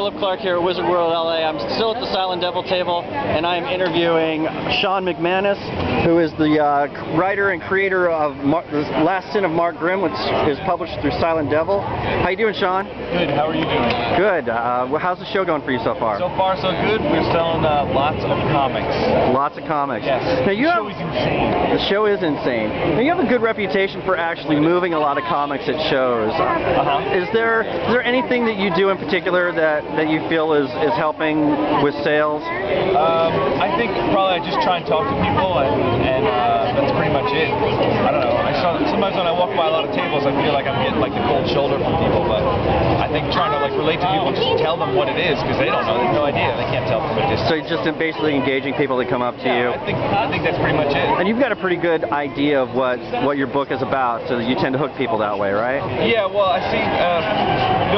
Philip Clark here at Wizard World LA. I'm still at the Silent Devil table, and I'm interviewing Sean McManus, who is the writer and creator of The Last Sin of Mark Grimm, which is published through Silent Devil. How you doing, Sean? Good. How are you doing? Good. How's the show going for you so far? So far, so good. We're selling lots of comics. Lots of comics. Yes. Now, the show is insane. The show is insane. Now, you have a good reputation for actually moving a lot of comics at shows. Is there anything that you do in particular that you feel is helping with sales? I think probably I just try and talk to people, and that's pretty much it. I don't know. Sometimes when I walk by a lot of tables, I feel like I'm getting like the cold shoulder from people, but I think trying to like relate to people and just tell them what it is, because they don't know, they have no idea, they can't tell from a distance. So you're just basically engaging people that come up to you. I think that's pretty much it. And you've got a pretty good idea of what your book is about, so you tend to hook people that way, right? Yeah. Well, I see.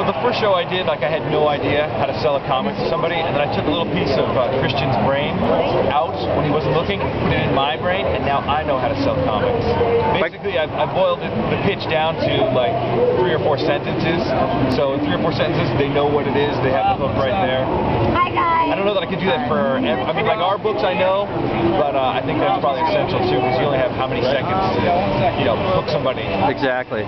The first show I did, like I had no idea how to sell a comic to somebody, and then I took a little piece of Christian's brain out when he wasn't looking, put it in my brain, and now I know how to sell comics. Basically, I boiled the pitch down to like 3 or 4 sentences. So in 3 or 4 sentences, they know what it is. They have the hook right there. Hi guys. I don't know that I could do that for. I mean, like our books, I know, but I think that's probably essential too, because you only have how many seconds to, hook somebody. Exactly.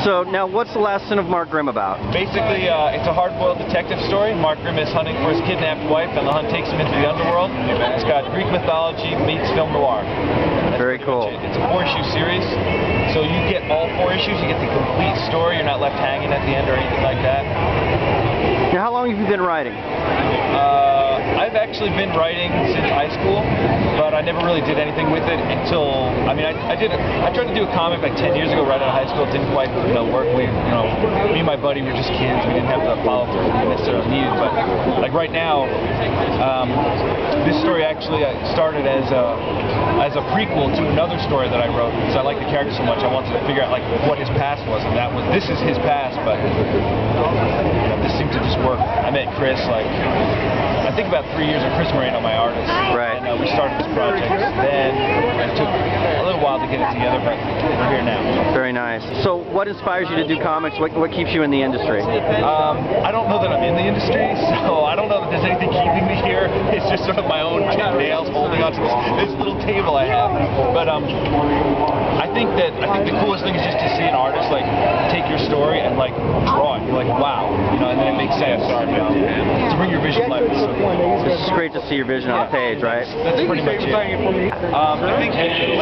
So now, what's The Last Sin of Mark Grimm about? Basically, it's a hard-boiled detective story. Mark Grimm is hunting for his kidnapped wife, and the hunt takes him into the underworld. It's got Greek mythology meets film noir. Very cool. It's a 4-issue series, so you get all 4 issues. You get the complete story. You're not left hanging at the end or anything like that. Now, how long have you been writing? I've actually been writing since high school, but I never really did anything with it until, I tried to do a comic like 10 years ago right out of high school. It didn't quite work. Me and my buddy were just kids. We didn't have the follow-through we necessarily needed, but like right now, this story actually started as a prequel to another story that I wrote, because I like the character so much. I wanted to figure out like what his past was, and this is his past, but this seemed to just work. I met Chris I think about 3 years of Chris Moreno, my artist. Right. And we started this project. Then it took a little while to get it together, but we're here now. Very nice. So what inspires you to do comics? What keeps you in the industry? I don't know that I'm in the industry, so I don't know that there's anything keeping me here. It's just sort of my own nails holding onto this little table I have. But I think the coolest thing is just to see an artist take your story and draw it. You're like, wow, and then it makes sense. To bring your vision to life is so cool. It's great to see your vision on the page, right? That's pretty much it. I think it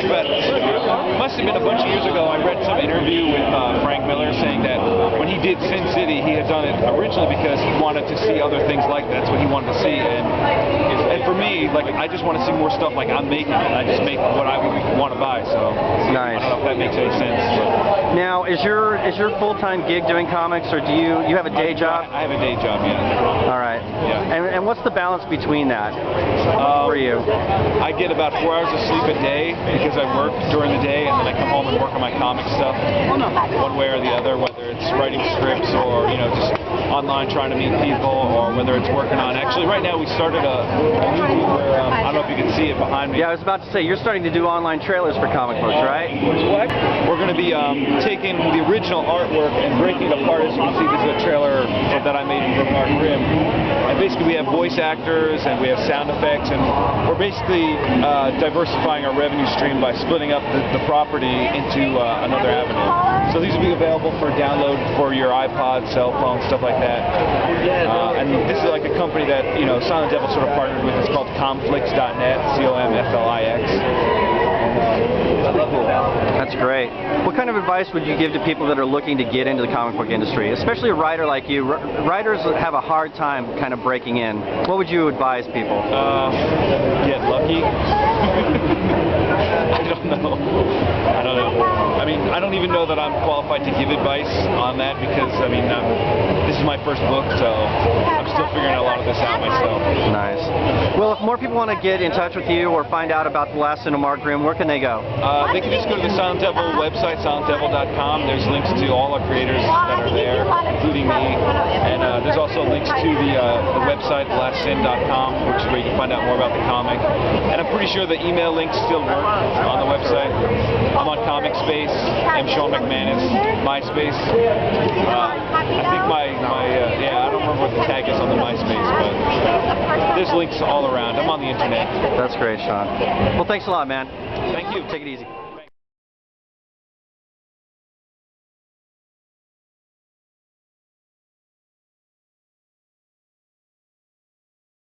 must have been a bunch of years ago, I read some interview with Frank Miller saying that when he did Sin City, he had done it originally because he wanted to see other things like that. That's what he wanted to see. And for me, I just want to see more stuff like I'm making it. I just make what I would want to buy. So nice. I don't know if that makes any sense. Now, is your full-time gig doing comics, or do you have a day job? I have a day job, yeah. All right. Yeah. And what's the balance between that for you? I get about 4 hours of sleep a day because I work during the day, and then I come home and work on my comic stuff one way or the other, whether it's writing scripts or just online trying to meet people, or whether it's working on. Actually, right now we started a movie where I don't know if you can see it behind me. Yeah, I was about to say, you're starting to do online trailers for comic books, right? We're going to be taking the original artwork and breaking it apart. As you can see, this is a trailer that I made for Mark Grimm. And basically, we have voice actors and we have sound effects, and we're basically diversifying our revenue stream by splitting up the property into another avenue. So these will be available for download for your iPod, cell phone, stuff like that. And this is like a company that Silent Devil sort of partnered with. It's called Comflix.net, C-O-M-F-L-I-X. That's great. What kind of advice would you give to people that are looking to get into the comic book industry, especially a writer like you? Writers have a hard time kind of breaking in. What would you advise people? Get lucky. I don't know. I don't even know that I'm qualified to give advice on that, because this is my first book, so I'm still figuring a lot of this out myself. Nice. Well, if more people want to get in touch with you or find out about The Last Sin of Mark Grimm, where can they go? They can just go to the Silent Devil website, silentdevil.com. There's links to all our creators that are there, including me. And there's also links to the website, thelastsin.com, which is where you can find out more about the comic. And I'm pretty sure the email links still work on the website. I'm on ComicSpace, I'm Sean McManus, MySpace. I think I don't remember what the tag is on the MySpace, but there's links all around. I'm on the internet. That's great, Sean. Well, thanks a lot, man. Thank you. Take it easy.